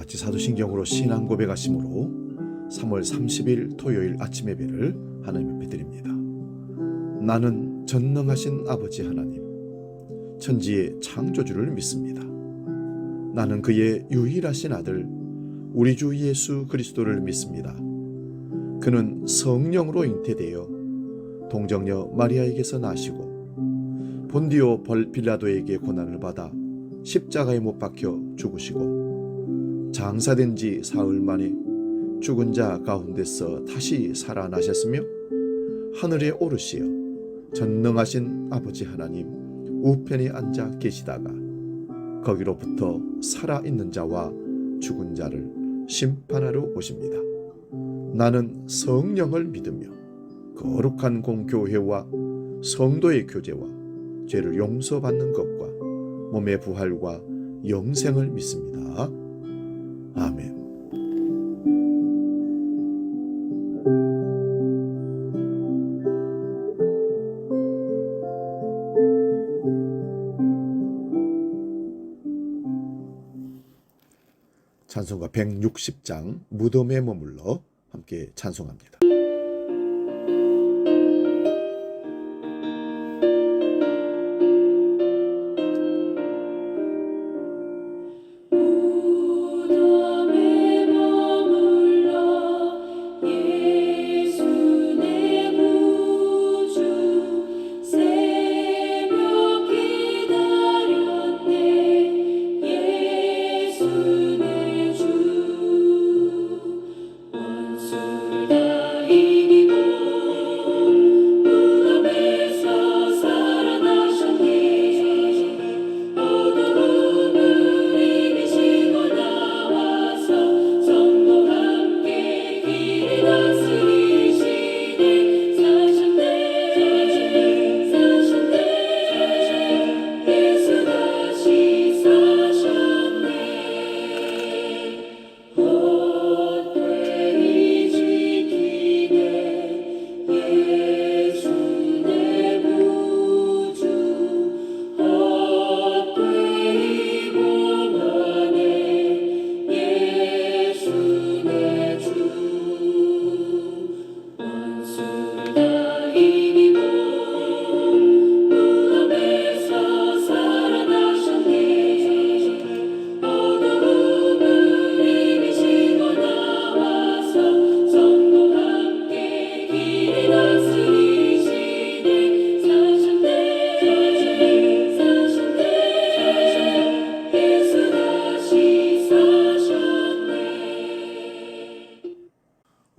같이 사도신경으로 신앙 고백하심으로 3월 30일 토요일 아침 예배를 하나님 앞에 드립니다. 나는 전능하신 아버지 하나님, 천지의 창조주를 믿습니다. 나는 그의 유일하신 아들 우리 주 예수 그리스도를 믿습니다. 그는 성령으로 잉태되어 동정녀 마리아에게서 나시고 본디오 빌라도에게 고난을 받아 십자가에 못 박혀 죽으시고 장사된 지 사흘 만에 죽은 자 가운데서 다시 살아나셨으며 하늘에 오르시어 전능하신 아버지 하나님 우편에 앉아 계시다가 거기로부터 살아있는 자와 죽은 자를 심판하러 오십니다. 나는 성령을 믿으며 거룩한 공교회와 성도의 교제와 죄를 용서받는 것과 몸의 부활과 영생을 믿습니다. 아멘. 찬송가 160장 무덤에 머물러 함께 찬송합니다.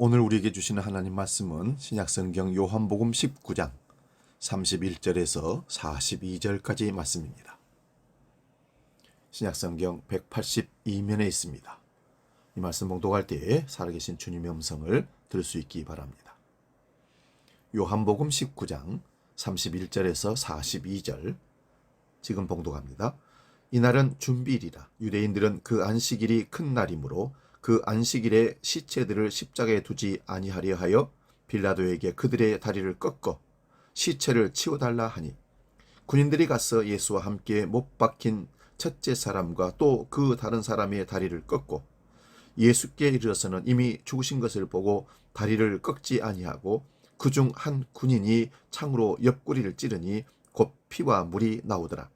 오늘 우리에게 주시는 하나님 말씀은 신약성경 요한복음 19장 31절에서 42절까지 말씀입니다. 신약성경 182면에 있습니다. 이 말씀 봉독할 때에 살아계신 주님의 음성을 들을 수 있기 바랍니다. 요한복음 19장 31절에서 42절 지금 봉독합니다. 이날은 준비일이라. 유대인들은 그 안식일이 큰 날이므로 그 안식일에 시체들을 십자가에 두지 아니하려 하여 빌라도에게 그들의 다리를 꺾어 시체를 치워달라 하니 군인들이 가서 예수와 함께 못 박힌 첫째 사람과 또 그 다른 사람의 다리를 꺾고 예수께 이르러서는 이미 죽으신 것을 보고 다리를 꺾지 아니하고 그중 한 군인이 창으로 옆구리를 찌르니 곧 피와 물이 나오더라.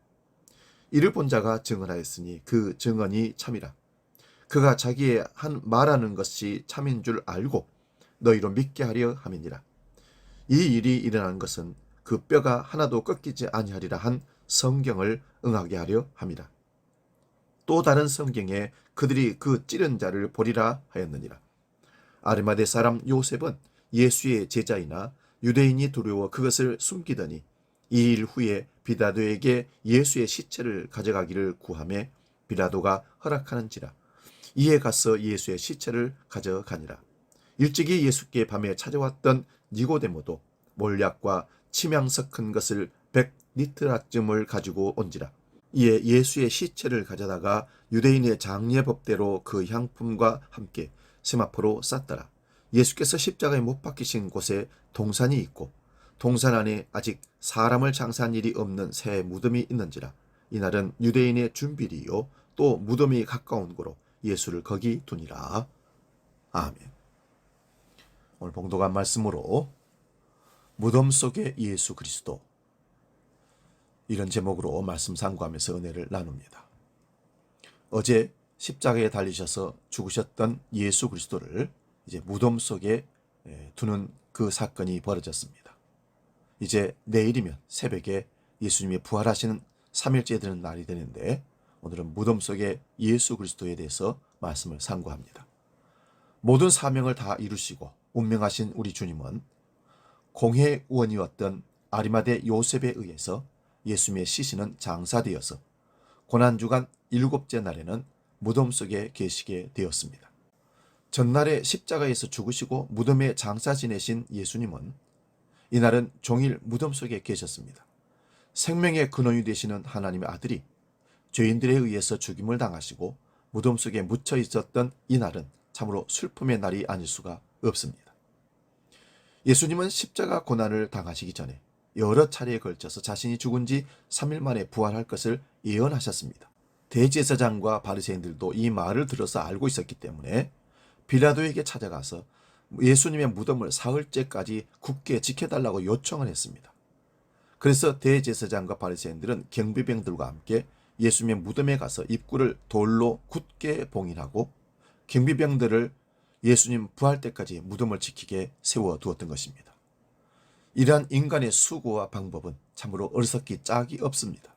이를 본 자가 증언하였으니 그 증언이 참이라. 그가 자기의 한 말하는 것이 참인 줄 알고 너희로 믿게 하려 함이니라. 이 일이 일어난 것은 그 뼈가 하나도 꺾이지 아니하리라 한 성경을 응하게 하려 함이라. 또 다른 성경에 그들이 그 찌른 자를 보리라 하였느니라. 아르마대 사람 요셉은 예수의 제자이나 유대인이 두려워 그것을 숨기더니 이 일 후에 빌라도에게 예수의 시체를 가져가기를 구하매 빌라도가 허락하는지라. 이에 가서 예수의 시체를 가져가니라. 일찍이 예수께 밤에 찾아왔던 니고데모도 몰약과 침향 섞은 것을 100리트라쯤을 가지고 온지라. 이에 예수의 시체를 가져다가 유대인의 장례법대로 그 향품과 함께 세마포로 쌌더라. 예수께서 십자가에 못 박히신 곳에 동산이 있고 동산 안에 아직 사람을 장사한 일이 없는 새 무덤이 있는지라. 이날은 유대인의 준비일이요 또 무덤이 가까운 고로 예수를 거기 두니라. 아멘. 오늘 봉독한 말씀으로 무덤 속의 예수 그리스도, 이런 제목으로 말씀 상고하면서 은혜를 나눕니다. 어제 십자가에 달리셔서 죽으셨던 예수 그리스도를 이제 무덤 속에 두는 그 사건이 벌어졌습니다. 이제 내일이면 새벽에 예수님이 부활하시는 3일째 되는 날이 되는데, 오늘은 무덤 속의 예수 그리스도에 대해서 말씀을 상고합니다. 모든 사명을 다 이루시고 운명하신 우리 주님은 공회원이었던 아리마대 요셉에 의해서 예수님의 시신은 장사되어서 고난주간 7째 날에는 무덤 속에 계시게 되었습니다. 전날에 십자가에서 죽으시고 무덤에 장사 지내신 예수님은 이날은 종일 무덤 속에 계셨습니다. 생명의 근원이 되시는 하나님의 아들이 죄인들에 의해서 죽임을 당하시고 무덤 속에 묻혀 있었던 이날은 참으로 슬픔의 날이 아닐 수가 없습니다. 예수님은 십자가 고난을 당하시기 전에 여러 차례에 걸쳐서 자신이 죽은 지 3일 만에 부활할 것을 예언하셨습니다. 대제사장과 바리새인들도 이 말을 들어서 알고 있었기 때문에 빌라도에게 찾아가서 예수님의 무덤을 사흘째까지 굳게 지켜달라고 요청을 했습니다. 그래서 대제사장과 바리새인들은 경비병들과 함께 예수님의 무덤에 가서 입구를 돌로 굳게 봉인하고 경비병들을 예수님 부활 때까지 무덤을 지키게 세워두었던 것입니다. 이러한 인간의 수고와 방법은 참으로 어리석기 짝이 없습니다.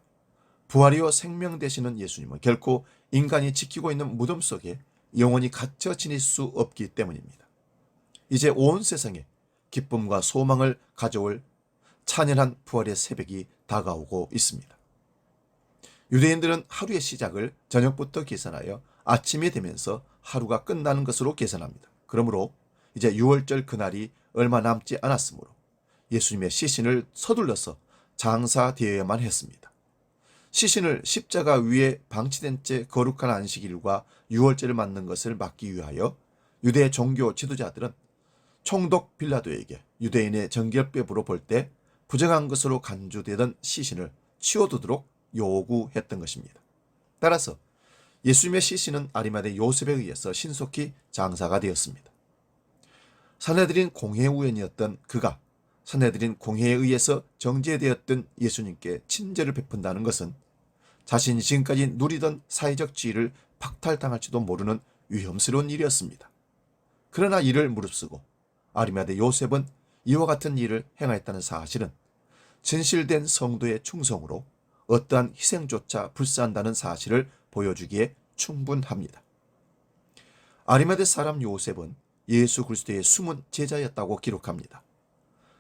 부활이요 생명 되시는 예수님은 결코 인간이 지키고 있는 무덤 속에 영원히 갇혀 지낼 수 없기 때문입니다. 이제 온 세상에 기쁨과 소망을 가져올 찬연한 부활의 새벽이 다가오고 있습니다. 유대인들은 하루의 시작을 저녁부터 계산하여 아침이 되면서 하루가 끝나는 것으로 계산합니다. 그러므로 이제 6월절 그날이 얼마 남지 않았으므로 예수님의 시신을 서둘러서 장사되어야만 했습니다. 시신을 십자가 위에 방치된 채 거룩한 안식일과 6월절을 맞는 것을 막기 위하여 유대 종교 지도자들은 총독 빌라도에게 유대인의 정결배부로 볼 때 부정한 것으로 간주되던 시신을 치워두도록 요구했던 것입니다. 따라서 예수님의 시신은 아리마대 요셉에 의해서 신속히 장사가 되었습니다. 산헤드린 공회의원이었던 그가 산헤드린 공회에 의해서 정죄되었던 예수님께 친절을 베푼다는 것은 자신이 지금까지 누리던 사회적 지위를 박탈당할지도 모르는 위험스러운 일이었습니다. 그러나 이를 무릅쓰고 아리마대 요셉은 이와 같은 일을 행하였다는 사실은 진실된 성도의 충성으로 어떠한 희생조차 불사한다는 사실을 보여주기에 충분합니다. 아리마대 사람 요셉은 예수 그리스도의 숨은 제자였다고 기록합니다.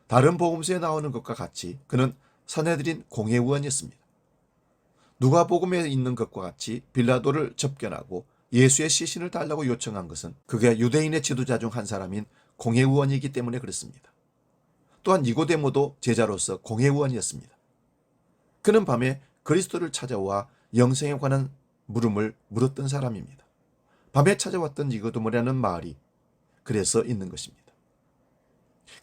다른 복음서에 나오는 것과 같이 그는 산헤드린 공회의원이었습니다. 누가복음에 있는 것과 같이 빌라도를 접견하고 예수의 시신을 달라고 요청한 것은 그가 유대인의 지도자 중 한 사람인 공회의원이기 때문에 그렇습니다. 또한 니고데모도 제자로서 공회의원이었습니다. 그는 밤에 그리스도를 찾아와 영생에 관한 물음을 물었던 사람입니다. 밤에 찾아왔던 니고데모라는 말이 그래서 있는 것입니다.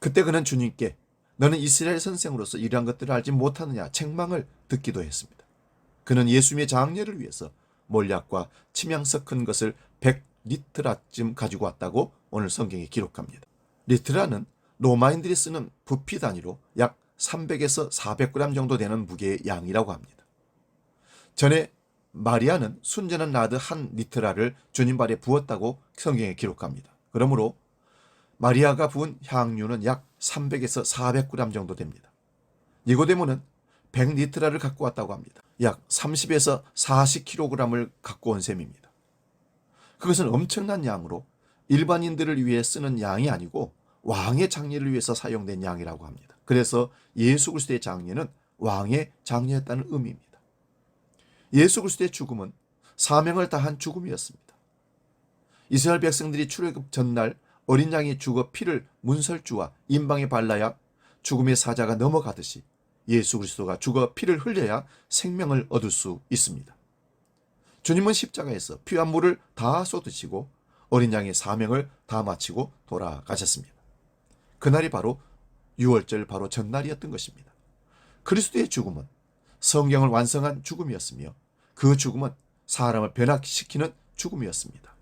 그때 그는 주님께 너는 이스라엘 선생으로서 이러한 것들을 알지 못하느냐 책망을 듣기도 했습니다. 그는 예수님의 장례를 위해서 몰약과 침향석 큰 것을 100리트라쯤 가지고 왔다고 오늘 성경에 기록합니다. 리트라는 로마인들이 쓰는 부피 단위로 약 300에서 400g 정도 되는 무게의 양이라고 합니다. 전에 마리아는 순전한 나드 한 리트라를 주님 발에 부었다고 성경에 기록합니다. 그러므로 마리아가 부은 향유는 약 300에서 400g 정도 됩니다. 니고데모는 100리트라를 갖고 왔다고 합니다. 약 30에서 40kg을 갖고 온 셈입니다. 그것은 엄청난 양으로 일반인들을 위해 쓰는 양이 아니고 왕의 장례를 위해서 사용된 양이라고 합니다. 그래서 예수 그리스도의 장례는 왕의 장례였다는 의미입니다. 예수 그리스도의 죽음은 사명을 다한 죽음이었습니다. 이스라엘 백성들이 출애굽 전날 어린 양이 죽어 피를 문설주와 임방에 발라야 죽음의 사자가 넘어가듯이 예수 그리스도가 죽어 피를 흘려야 생명을 얻을 수 있습니다. 주님은 십자가에서 피와 물을 다 쏟으시고 어린 양의 사명을 다 마치고 돌아가셨습니다. 그날이 바로 6월절 바로 전날이었던 것입니다. 그리스도의 죽음은 성경을 완성한 죽음이었으며 그 죽음은 사람을 변화시키는 죽음이었습니다.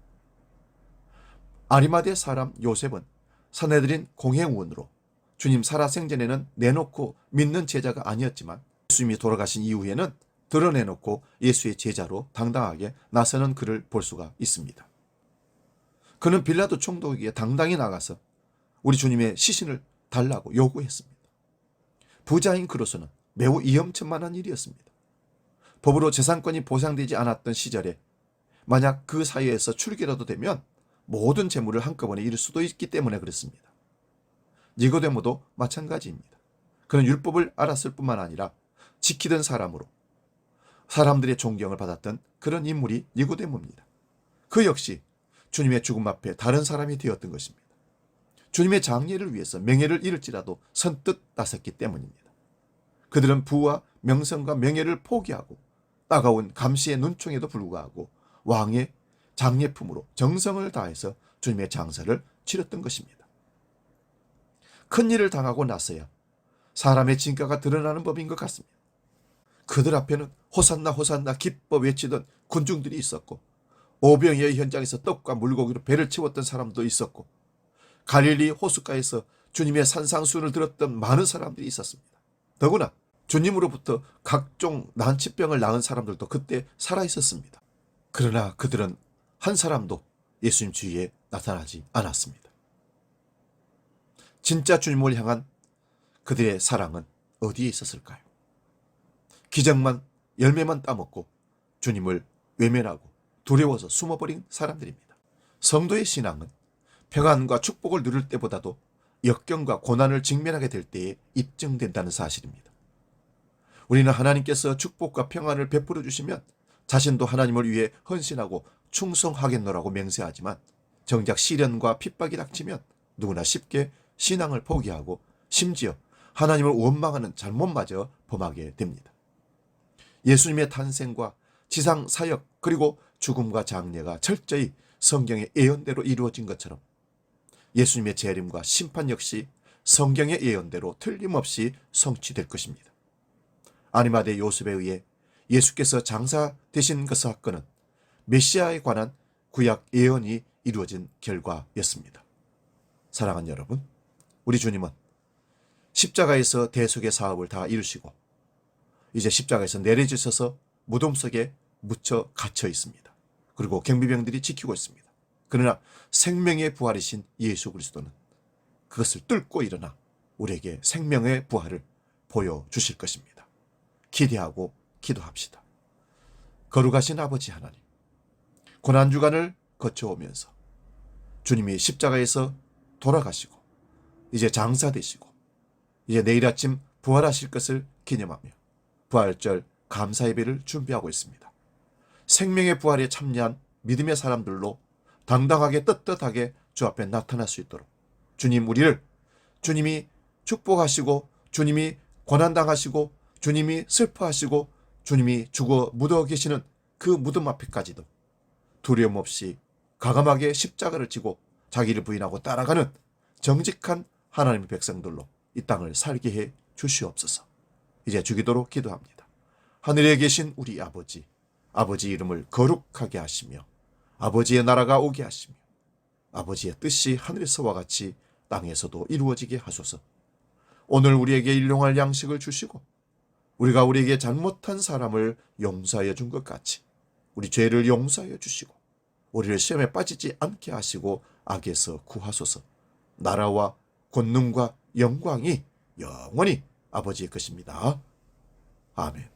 아리마대 사람 요셉은 사내들인 공회의원으로 주님 살아생전에는 내놓고 믿는 제자가 아니었지만 예수님이 돌아가신 이후에는 드러내놓고 예수의 제자로 당당하게 나서는 그를 볼 수가 있습니다. 그는 빌라도 총독에게 당당히 나가서 우리 주님의 시신을 달라고 요구했습니다. 부자인 그로서는 매우 위험천만한 일이었습니다. 법으로 재산권이 보상되지 않았던 시절에 만약 그 사이에서 출교라도 되면 모든 재물을 한꺼번에 잃을 수도 있기 때문에 그렇습니다. 니고데모도 마찬가지입니다. 그는 율법을 알았을 뿐만 아니라 지키던 사람으로 사람들의 존경을 받았던 그런 인물이 니고데모입니다. 그 역시 주님의 죽음 앞에 다른 사람이 되었던 것입니다. 주님의 장례를 위해서 명예를 잃을지라도 선뜻 나섰기 때문입니다. 그들은 부와 명성과 명예를 포기하고 따가운 감시의 눈총에도 불구하고 왕의 장례품으로 정성을 다해서 주님의 장사를 치렀던 것입니다. 큰 일을 당하고 나서야 사람의 진가가 드러나는 법인 것 같습니다. 그들 앞에는 호산나 호산나 기뻐 외치던 군중들이 있었고 오병이의 현장에서 떡과 물고기로 배를 채웠던 사람도 있었고 갈릴리 호숫가에서 주님의 산상수훈을 들었던 많은 사람들이 있었습니다. 더구나 주님으로부터 각종 난치병을 낳은 사람들도 그때 살아있었습니다. 그러나 그들은 한 사람도 예수님 주위에 나타나지 않았습니다. 진짜 주님을 향한 그들의 사랑은 어디에 있었을까요? 기적만, 열매만 따먹고 주님을 외면하고 두려워서 숨어버린 사람들입니다. 성도의 신앙은 평안과 축복을 누릴 때보다도 역경과 고난을 직면하게 될 때에 입증된다는 사실입니다. 우리는 하나님께서 축복과 평안을 베풀어 주시면 자신도 하나님을 위해 헌신하고 충성하겠노라고 맹세하지만 정작 시련과 핍박이 닥치면 누구나 쉽게 신앙을 포기하고 심지어 하나님을 원망하는 잘못마저 범하게 됩니다. 예수님의 탄생과 지상 사역 그리고 죽음과 장례가 철저히 성경의 예언대로 이루어진 것처럼 예수님의 재림과 심판 역시 성경의 예언대로 틀림없이 성취될 것입니다. 아리마대 요셉에 의해 예수께서 장사되신 그 사건은 메시아에 관한 구약 예언이 이루어진 결과였습니다. 사랑하는 여러분, 우리 주님은 십자가에서 대속의 사업을 다 이루시고 이제 십자가에서 내려지셔서 무덤 속에 묻혀 갇혀 있습니다. 그리고 경비병들이 지키고 있습니다. 그러나 생명의 부활이신 예수 그리스도는 그것을 뚫고 일어나 우리에게 생명의 부활을 보여주실 것입니다. 기대하고 기도합시다. 거룩하신 아버지 하나님, 고난주간을 거쳐오면서 주님이 십자가에서 돌아가시고 이제 장사되시고 이제 내일 아침 부활하실 것을 기념하며 부활절 감사 예배를 준비하고 있습니다. 생명의 부활에 참여한 믿음의 사람들로 당당하게 떳떳하게 주 앞에 나타날 수 있도록 주님 우리를 주님이 축복하시고 주님이 고난당하시고 주님이 슬퍼하시고 주님이 죽어 묻어 계시는 그 무덤 앞에까지도 두려움 없이 과감하게 십자가를 지고 자기를 부인하고 따라가는 정직한 하나님의 백성들로 이 땅을 살게 해 주시옵소서. 이제 주기도록 기도합니다. 하늘에 계신 우리 아버지, 아버지 이름을 거룩하게 하시며 아버지의 나라가 오게 하시며 아버지의 뜻이 하늘에서와 같이 땅에서도 이루어지게 하소서. 오늘 우리에게 일용할 양식을 주시고 우리가 우리에게 잘못한 사람을 용서하여 준 것 같이 우리 죄를 용서하여 주시고 우리를 시험에 빠지지 않게 하시고 악에서 구하소서. 나라와 권능과 영광이 영원히 아버지의 것입니다. 아멘.